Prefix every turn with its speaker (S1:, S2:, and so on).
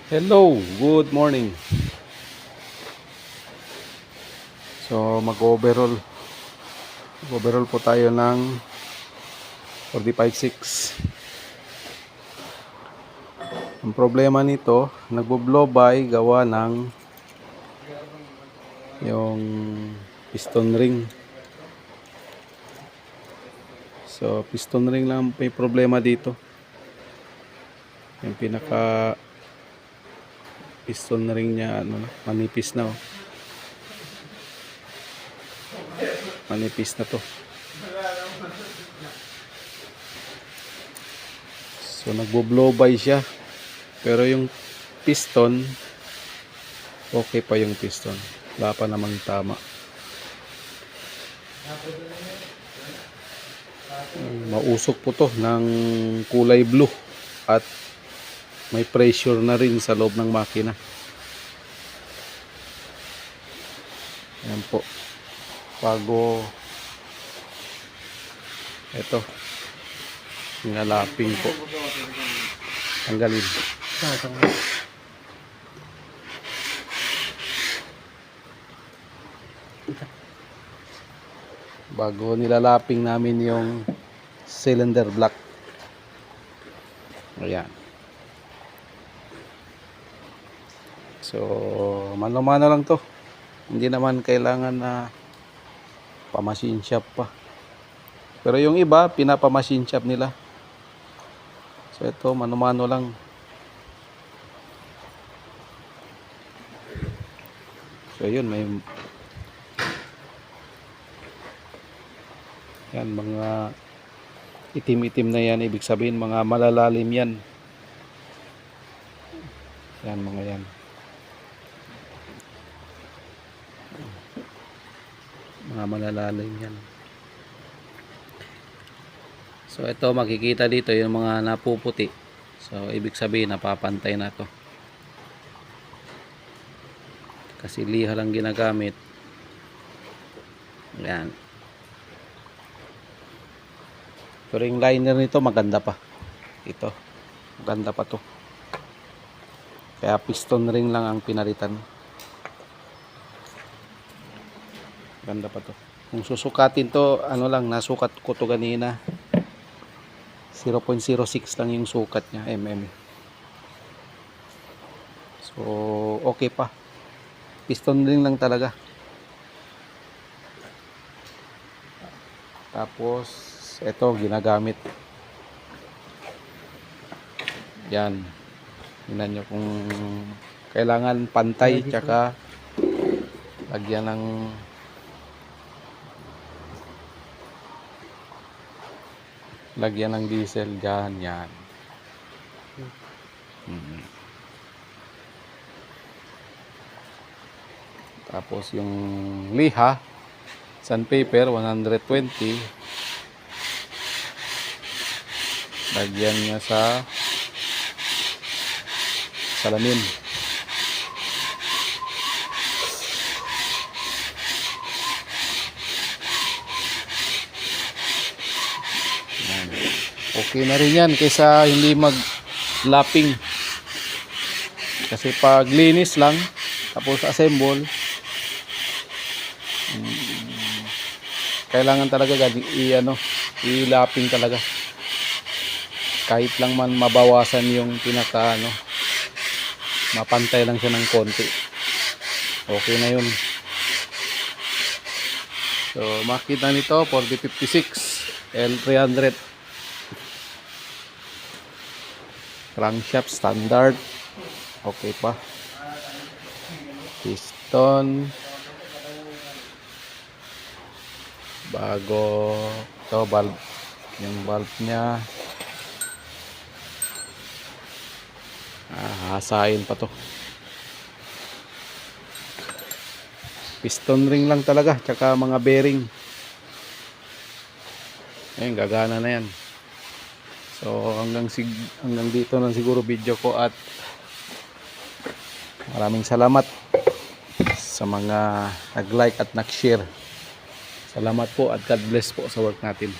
S1: Hello, good morning. So mag-overall po tayo ng 45.6. Ang problema nito, nagbo-blow by gawa ng yung piston ring. So piston ring lang may problema dito. Yung pinaka piston ring niya manipis na. Manipis na to. So nagbo-blow by siya. Pero yung piston, okay pa yung piston. Wala pa namang tama. Mausok po to ng kulay blue at may pressure na rin sa loob ng makina. Ayan po. Bago ito ngalaping po. Tanggalin. Bago nilalaping namin yung cylinder block. Ayan. So mano-mano lang to. Hindi naman kailangan na pa-machine shop pa. Pero yung iba pinapa-machine shop nila. So ito mano-mano lang. So yun, may yan, mga itim-itim na yan, ibig sabihin mga malalalim yan. Yan, mga yan. Mga malalalim yan. So ito makikita dito yung mga napuputi. So ibig sabihin napapantay na to. Kasi liha lang ginagamit. Yan. Pero yung liner nito maganda pa. Ito. Maganda pa to. Kaya piston ring lang ang pinalitan. Maganda pa to. Kung susukatin to, ano lang, nasukat ko to ganina. 0.06 lang yung sukat niya, mm. So, okay pa. Piston ring lang talaga. Tapos ito ginagamit. Yan. Tingnan nyo kung kailangan pantay, tsaka lagyan ng diesel dyan. Yan. Tapos yung liha, sandpaper 120, lagyan niya sa salamin. Okay na rin yan kaysa hindi mag-lapping. Kasi pag linis lang tapos assemble, kailangan talaga i-lapping talaga. Kahit lang man mabawasan yung pinaka mapantay lang siya ng konti. Okay na yun. So makita nito 4056 L300 crankshaft standard. Okay pa. Piston bago ito, valve, yung valve nya hasain pa to. Piston ring lang talaga, tsaka mga bearing. Ayun, gagana na yan. So hanggang dito na siguro video ko, at maraming salamat sa mga nag-like at nag-share. Salamat po at God bless po sa work natin.